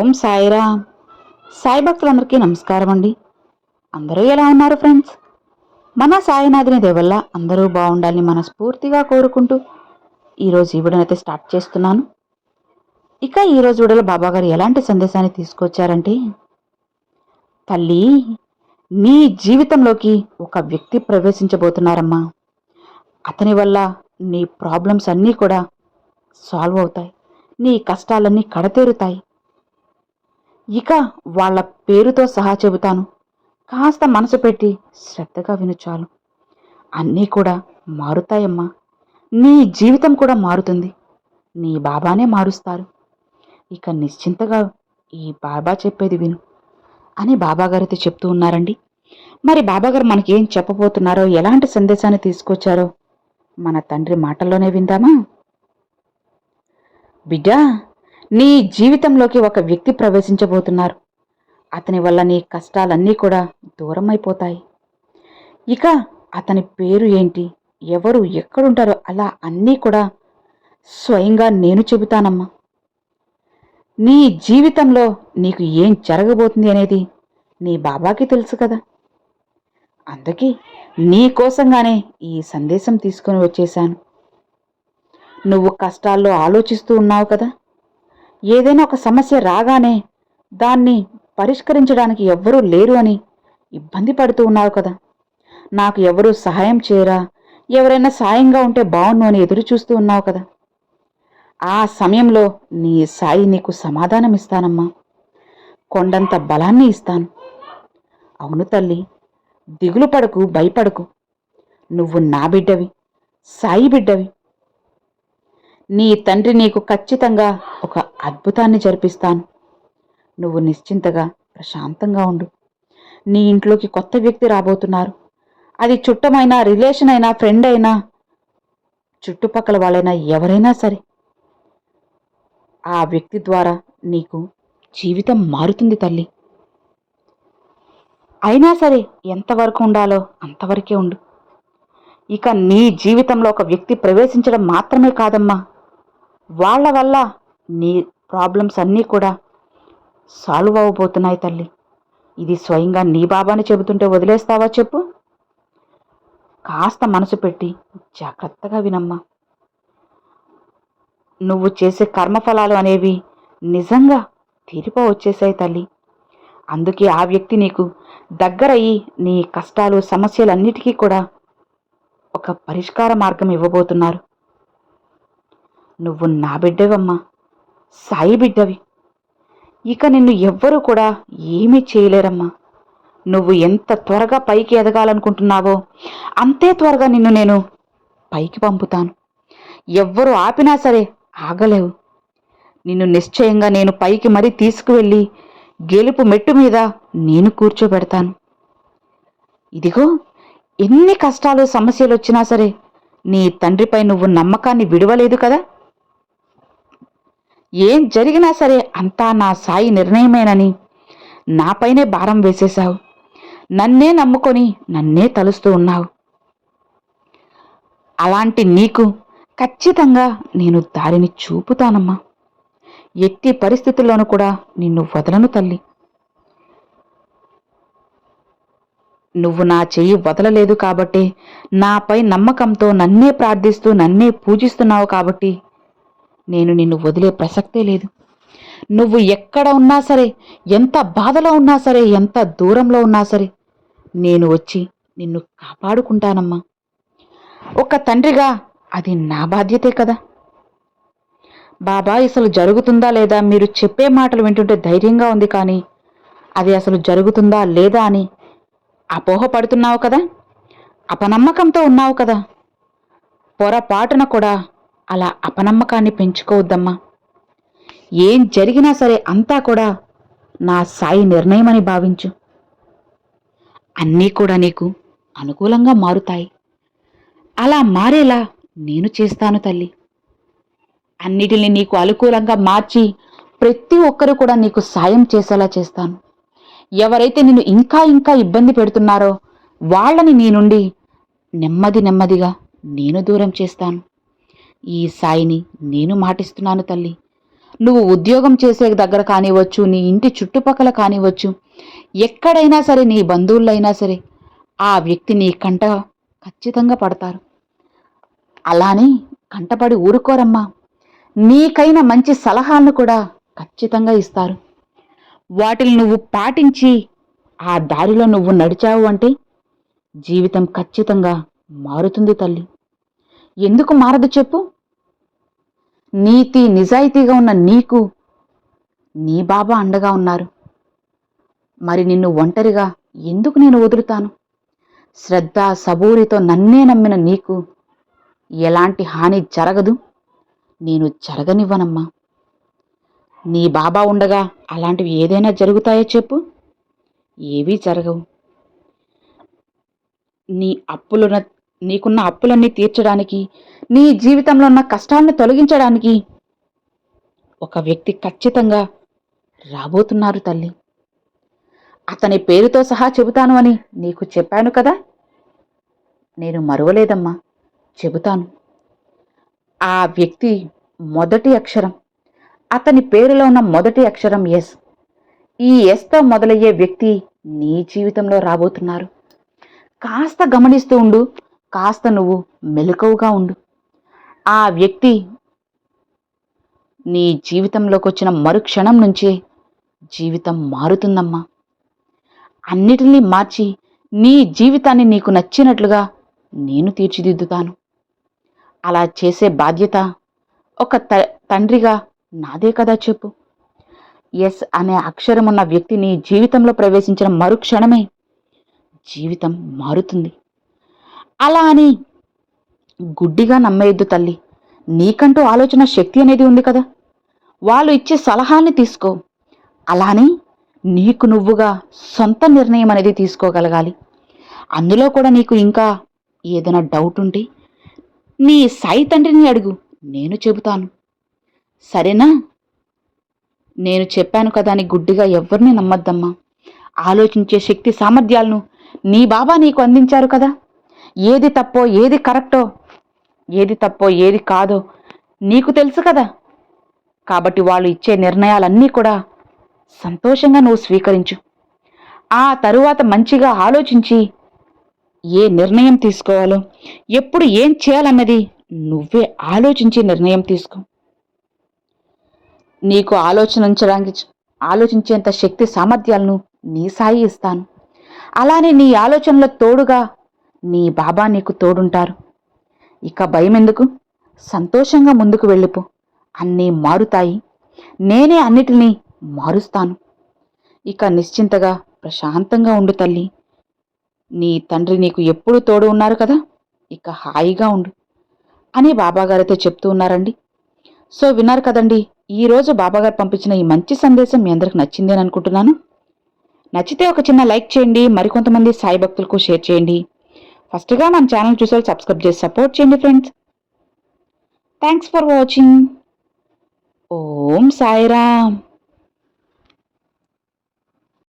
ఓం సాయిరామ్. సాయి భక్తులందరికీ నమస్కారం అండి. అందరూ ఎలా ఉన్నారు ఫ్రెండ్స్? మన సాయినాథుని దేవల్ల అందరూ బాగుండాలని మనస్ఫూర్తిగా కోరుకుంటూ ఈరోజు ఈ వీడియోనైతే స్టార్ట్ చేస్తున్నాను. ఇక ఈరోజు వీడియోలో బాబాగారు ఎలాంటి సందేశాన్ని తీసుకొచ్చారంటే, తల్లి, నీ జీవితంలోకి ఒక వ్యక్తి ప్రవేశించబోతున్నారమ్మా. అతని వల్ల నీ ప్రాబ్లమ్స్ అన్నీ కూడా సాల్వ్ అవుతాయి, నీ కష్టాలన్నీ కడతేరుతాయి. ఇక వాళ్ళ పేరుతో సహా చెబుతాను, కాస్త మనసు పెట్టి శ్రద్ధగా విను చాలు. అన్నీ కూడా మారుతాయమ్మా. నీ జీవితం కూడా మారుతుంది. నీ బాబానే మారుస్తారు. ఇక నిశ్చింతగా ఈ బాబా చెప్పేది విను అని బాబాగారైతే చెప్తూ ఉన్నారండి. మరి బాబాగారు మనకి ఏం చెప్పబోతున్నారో, ఎలాంటి సందేశాన్ని తీసుకొచ్చారో మన తండ్రి మాటల్లోనే విందామా? బిడ్డా, నీ జీవితంలోకి ఒక వ్యక్తి ప్రవేశించబోతున్నారు. అతని వల్ల నీ కష్టాలన్నీ కూడా దూరం అయిపోతాయి. ఇక అతని పేరు ఏంటి, ఎవరు, ఎక్కడుంటారో అలా అన్నీ కూడా స్వయంగా నేను చెబుతానమ్మా. నీ జీవితంలో నీకు ఏం జరగబోతుంది అనేది నీ బాబాకి తెలుసు కదా. అందుకే నీ కోసంగానే ఈ సందేశం తీసుకొని వచ్చేశాను. నువ్వు కష్టాల్లో ఆలోచిస్తూ ఉన్నావు కదా. ఏదైనా ఒక సమస్య రాగానే దాన్ని పరిష్కరించడానికి ఎవ్వరూ లేరు అని ఇబ్బంది పడుతూ ఉన్నావు కదా. నాకు ఎవరూ సహాయం చేయరా, ఎవరైనా సాయంగా ఉంటే బాగున్ను అని ఎదురు చూస్తూ ఉన్నావు కదా. ఆ సమయంలో నీ సాయి నీకు సమాధానం ఇస్తానమ్మా. కొండంత బలాన్ని ఇస్తాను. అవును తల్లి, దిగులు పడకు, భయపడకు. నువ్వు నా బిడ్డవి, సాయి బిడ్డవి. నీ తండ్రి నీకు ఖచ్చితంగా ఒక అద్భుతాన్ని జరిపిస్తాను. నువ్వు నిశ్చింతగా ప్రశాంతంగా ఉండు. నీ ఇంట్లోకి కొత్త వ్యక్తి రాబోతున్నారు. అది చుట్టమైనా, రిలేషన్ అయినా, ఫ్రెండ్ అయినా, చుట్టుపక్కల వాళ్ళైనా, ఎవరైనా సరే, ఆ వ్యక్తి ద్వారా నీకు జీవితం మారుతుంది తల్లి. అయినా సరే ఎంతవరకు ఉండాలో అంతవరకే ఉండు. ఇక నీ జీవితంలో ఒక వ్యక్తి ప్రవేశించడం మాత్రమే కాదమ్మా, వాళ్ళ వల్ల నీ ప్రాబ్లమ్స్ అన్నీ కూడా సాల్వ్ అవ్వబోతున్నాయి తల్లి. ఇది స్వయంగా నీ బాబాని చెబుతుంటే వదిలేస్తావా చెప్పు? కాస్త మనసు పెట్టి జాగ్రత్తగా వినమ్మా. నువ్వు చేసే కర్మఫలాలు అనేవి నిజంగా తీరిపో వచ్చేసాయి తల్లి. అందుకే ఆ వ్యక్తి నీకు దగ్గరయ్యి నీ కష్టాలు, సమస్యలన్నిటికీ కూడా ఒక పరిష్కార మార్గం ఇవ్వబోతున్నారు. నువ్వు నా బిడ్డవమ్మా, సాయి బిడ్డవి. ఇక నిన్ను ఎవ్వరూ కూడా ఏమీ చేయలేరమ్మా. నువ్వు ఎంత త్వరగా పైకి ఎదగాలనుకుంటున్నావో అంతే త్వరగా నిన్ను నేను పైకి పంపుతాను. ఎవ్వరూ ఆపినా సరే ఆగలేవు. నిన్ను నిశ్చయంగా నేను పైకి మరీ తీసుకువెళ్ళి గెలుపు మెట్టు మీద నేను కూర్చోబెడతాను. ఇదిగో, ఎన్ని కష్టాలు, సమస్యలు వచ్చినా సరే నీ తండ్రిపై నువ్వు నమ్మకాన్ని విడవలేదు కదా. ఏం జరిగినా సరే అంతా నా సాయి నిర్ణయమేనని నాపైనే భారం వేసేశావు. నన్నే నమ్ముకొని నన్నే తలుస్తూ ఉన్నావు. అలాంటి నీకు ఖచ్చితంగా నేను దారిని చూపుతానమ్మా. ఎట్టి పరిస్థితుల్లోనూ కూడా నిన్ను వదలను తల్లి. నువ్వు నా చెయ్యి వదలలేదు కాబట్టి, నాపై నమ్మకంతో నన్నే ప్రార్థిస్తూ నన్నే పూజిస్తున్నావు కాబట్టి నేను నిన్ను వదిలే ప్రసక్తే లేదు. నువ్వు ఎక్కడ ఉన్నా సరే, ఎంత బాధలో ఉన్నా సరే, ఎంత దూరంలో ఉన్నా సరే, నేను వచ్చి నిన్ను కాపాడుకుంటానమ్మా. ఒక తండ్రిగా అది నా బాధ్యతే కదా. బాబా, అసలు జరుగుతుందా లేదా, మీరు చెప్పే మాటలు వింటుంటే ధైర్యంగా ఉంది, కానీ అది అసలు జరుగుతుందా లేదా అని అపోహపడుతున్నావు కదా, అపనమ్మకంతో ఉన్నావు కదా. పొరపాటున కూడా అలా అపనమ్మకాన్ని పెంచుకోవద్దమ్మా. ఏం జరిగినా సరే అంతా కూడా నా సాయి నిర్ణయమని భావించు. అన్నీ కూడా నీకు అనుకూలంగా మారుతాయి. అలా మారేలా నేను చేస్తాను తల్లి. అన్నిటిని నీకు అనుకూలంగా మార్చి ప్రతి ఒక్కరూ కూడా నీకు సాయం చేసేలా చేస్తాను. ఎవరైతే నిన్ను ఇంకా ఇంకా ఇబ్బంది పెడుతున్నారో వాళ్ళని నీ నుండి నెమ్మదిగా నేను దూరం చేస్తాను. ఈ సాయిని నేను మాటిస్తున్నాను తల్లి. నువ్వు ఉద్యోగం చేసే దగ్గర కానివ్వచ్చు, నీ ఇంటి చుట్టుపక్కల కానివ్వచ్చు, ఎక్కడైనా సరే, నీ బంధువులైనా సరే, ఆ వ్యక్తి నీ కంట ఖచ్చితంగా పడతారు. అలానే కంటపడి ఊరుకోరమ్మా. నీకైన మంచి సలహాలను కూడా ఖచ్చితంగా ఇస్తారు. వాటిని నువ్వు పాటించి ఆ దారిలో నువ్వు నడిచావు అంటే జీవితం ఖచ్చితంగా మారుతుంది తల్లి. ఎందుకు మారదు చెప్పు? నీతి నిజాయితీగా ఉన్న నీకు నీ బాబా అండగా ఉన్నారు. మరి నిన్ను ఒంటరిగా ఎందుకు నేను వదులుతాను? శ్రద్ధ సబూరితో నన్నే నమ్మిన నీకు ఎలాంటి హాని జరగదు, నేను జరగనివ్వనమ్మా. నీ బాబా ఉండగా అలాంటివి ఏదైనా జరుగుతాయో చెప్పు? ఏవీ జరగవు. నీకున్న అప్పులన్నీ తీర్చడానికి, నీ జీవితంలో ఉన్న కష్టాలను తొలగించడానికి ఒక వ్యక్తి ఖచ్చితంగా రాబోతున్నారు తల్లి. అతని పేరుతో సహా చెబుతాను అని నీకు చెప్పాను కదా, నేను మరువలేదమ్మా, చెబుతాను. ఆ వ్యక్తి మొదటి అక్షరం, అతని పేరులో ఉన్న మొదటి అక్షరం ఎస్. ఈ ఎస్తో మొదలయ్యే వ్యక్తి నీ జీవితంలో రాబోతున్నారు. కాస్త గమనిస్తూ ఉండు, కాస్త నువ్వు మెలకువగా ఉండు. ఆ వ్యక్తి నీ జీవితంలోకి వచ్చిన మరుక్షణం నుంచే జీవితం మారుతుందమ్మా. అన్నిటినీ మార్చి నీ జీవితాన్ని నీకు నచ్చినట్లుగా నేను తీర్చిదిద్దుతాను. అలా చేసే బాధ్యత ఒక తండ్రిగా నాదే కదా చెప్పు. ఎస్ అనే అక్షరం ఉన్న వ్యక్తి నీ జీవితంలో ప్రవేశించిన మరుక్షణమే జీవితం మారుతుంది. అలా అని గుడ్డిగా నమ్మేయద్దు తల్లి. నీకంటూ ఆలోచన శక్తి అనేది ఉంది కదా, వాళ్ళు ఇచ్చే సలహాన్ని తీసుకో. అలానే నీకు నువ్వుగా సొంత నిర్ణయం అనేది తీసుకోగలగాలి. అందులో కూడా నీకు ఇంకా ఏదైనా డౌట్ ఉంటే నీ సాయి తండ్రిని అడుగు, నేను చెబుతాను. సరేనా? నేను చెప్పాను కదా అని గుడ్డిగా ఎవరిని నమ్మద్దమ్మా. ఆలోచించే శక్తి సామర్థ్యాలను నీ బాబా నీకు అందించారు కదా. ఏది తప్పో ఏది కరెక్టో, ఏది తప్పో ఏది కాదో నీకు తెలుసు కదా. కాబట్టి వాళ్ళు ఇచ్చే నిర్ణయాలన్నీ కూడా సంతోషంగా నువ్వు స్వీకరించు. ఆ తరువాత మంచిగా ఆలోచించి ఏ నిర్ణయం తీసుకోవాలో, ఎప్పుడు ఏం చేయాలన్నది నువ్వే ఆలోచించి నిర్ణయం తీసుకో. నీకు ఆలోచించేంత శక్తి సామర్థ్యాలను నీ సాయి ఇస్తాను. అలానే నీ ఆలోచనల తోడుగా నీ బాబా నీకు తోడుంటారు. ఇక భయం ఎందుకు? సంతోషంగా ముందుకు వెళ్ళిపో. అన్నీ మారుతాయి. నేనే అన్నిటినీ మారుస్తాను. ఇక నిశ్చింతగా ప్రశాంతంగా ఉండు తల్లి. నీ తండ్రి నీకు ఎప్పుడు తోడు ఉన్నారు కదా, ఇక హాయిగా ఉండు అని బాబాగారైతే చెప్తూ ఉన్నారండి. సో విన్నారు కదండి, ఈరోజు బాబాగారు పంపించిన ఈ మంచి సందేశం మీ అందరికి నచ్చింది అని అనుకుంటున్నాను. నచ్చితే ఒక చిన్న లైక్ చేయండి, మరికొంతమంది సాయి భక్తులకు షేర్ చేయండి. ఫస్ట్గా మన ఛానల్ చూసారు సబ్స్క్రైబ్ చేసి సపోర్ట్ చేయండి friends. Thanks for watching. Om Sairam.